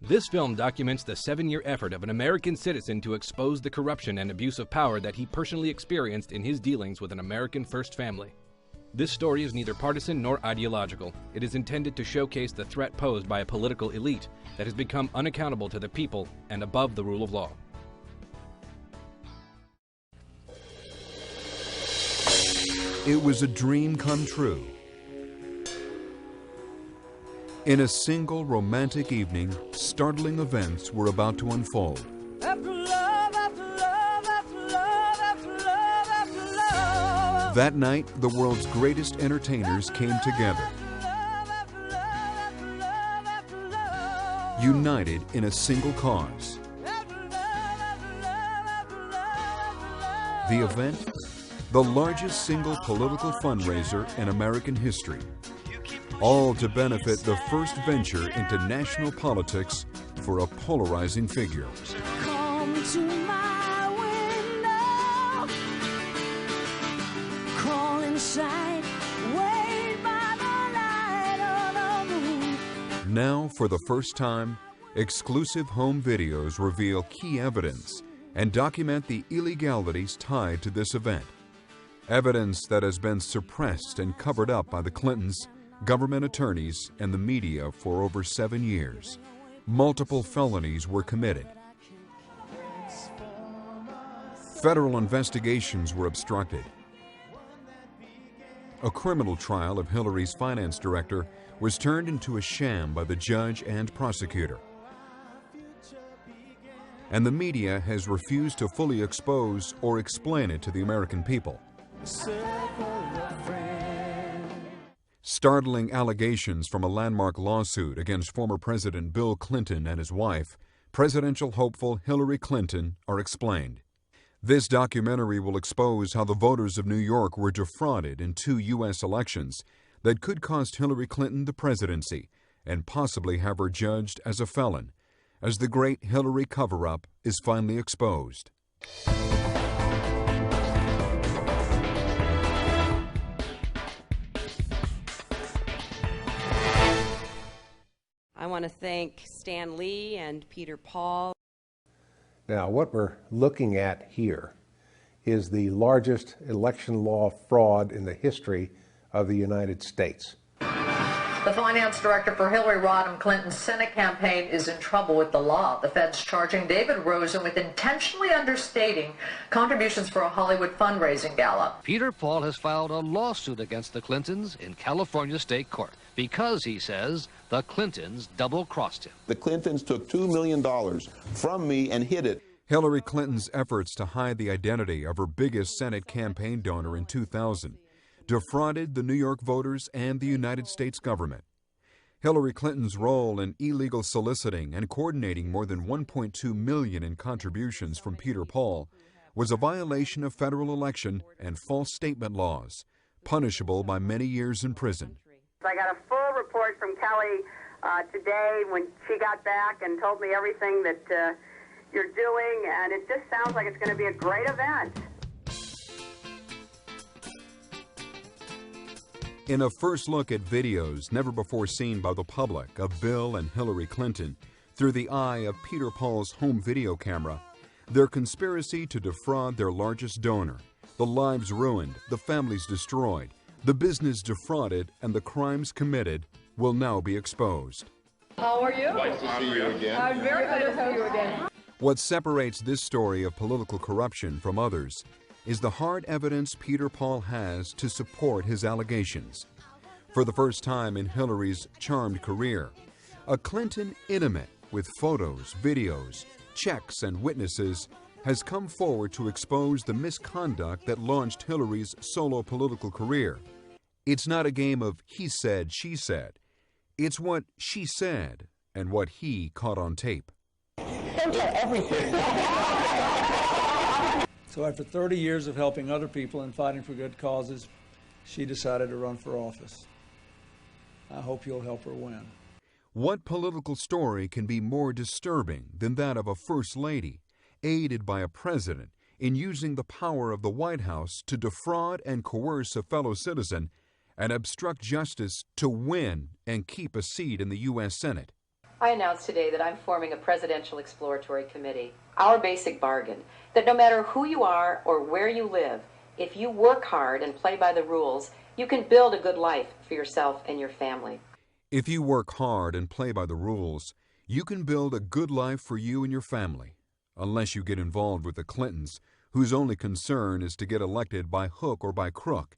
This film documents the 7-year effort of an American citizen to expose the corruption and abuse of power that he personally experienced in his dealings with an American first family. This story is neither partisan nor ideological. It is intended to showcase the threat posed by a political elite that has become unaccountable to the people and above the rule of law. It was a dream come true. In a single romantic evening, startling events were about to unfold. After love, after love, after love, after love, after love. That night, the world's greatest entertainers came together, united in a single cause. The event, the largest single political fundraiser in American history. All to benefit the first venture into national politics for a polarizing figure. Come to my window, crawl inside, wait by the light of the moon. Now, for the first time, exclusive home videos reveal key evidence and document the illegalities tied to this event. Evidence that has been suppressed and covered up by the Clintons, government attorneys, and the media for over 7 years. Multiple felonies were committed. Federal investigations were obstructed. A criminal trial of Hillary's finance director was turned into a sham by the judge and prosecutor. And the media has refused to fully expose or explain it to the American people. Startling allegations from a landmark lawsuit against former President Bill Clinton and his wife, presidential hopeful Hillary Clinton, are explained. This documentary will expose how the voters of New York were defrauded in 2 U.S. elections that could cost Hillary Clinton the presidency and possibly have her judged as a felon, as the great Hillary cover-up is finally exposed. I want to thank Stan Lee and Peter Paul. Now, what we're looking at here is the largest election law fraud in the history of the United States. The finance director for Hillary Rodham Clinton's Senate campaign is in trouble with the law. The Fed's charging David Rosen with intentionally understating contributions for a Hollywood fundraising gala. Peter Paul has filed a lawsuit against the Clintons in California state court because, he says, the Clintons double-crossed him. The Clintons took $2 million from me and hid it. Hillary Clinton's efforts to hide the identity of her biggest Senate campaign donor in 2000 defrauded the New York voters and the United States government. Hillary Clinton's role in illegal soliciting and coordinating more than $1.2 million in contributions from Peter Paul was a violation of federal election and false statement laws, punishable by many years in prison. I got a full report from Kelly today when she got back and told me everything that you're doing, and it just sounds like it's going to be a great event. In a first look at videos never before seen by the public of Bill and Hillary Clinton through the eye of Peter Paul's home video camera, their conspiracy to defraud their largest donor, the lives ruined, the families destroyed, the business defrauded, and the crimes committed will now be exposed. How are you? Nice to see you again. I'm very glad to see you again. What separates this story of political corruption from others is the hard evidence Peter Paul has to support his allegations. For the first time in Hillary's charmed career, a Clinton intimate with photos, videos, checks, and witnesses has come forward to expose the misconduct that launched Hillary's solo political career. It's not a game of he said, she said. It's what she said and what he caught on tape. Don't tell everything. So after 30 years of helping other people and fighting for good causes, she decided to run for office. I hope you'll help her win. What political story can be more disturbing than that of a first lady, aided by a president in using the power of the White House to defraud and coerce a fellow citizen and obstruct justice to win and keep a seat in the U.S. Senate? I announced today that I'm forming a presidential exploratory committee. Our basic bargain, that no matter who you are or where you live, if you work hard and play by the rules, you can build a good life for yourself and your family. If you work hard and play by the rules, you can build a good life for you and your family, unless you get involved with the Clintons, whose only concern is to get elected by hook or by crook.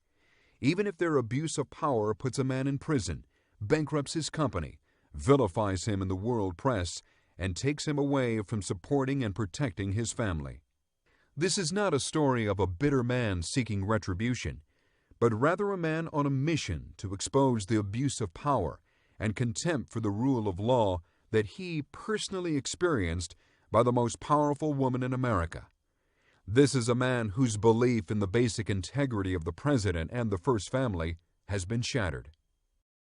Even if their abuse of power puts a man in prison, bankrupts his company, vilifies him in the world press, and takes him away from supporting and protecting his family. This is not a story of a bitter man seeking retribution, but rather a man on a mission to expose the abuse of power and contempt for the rule of law that he personally experienced by the most powerful woman in America. This is a man whose belief in the basic integrity of the president and the First Family has been shattered.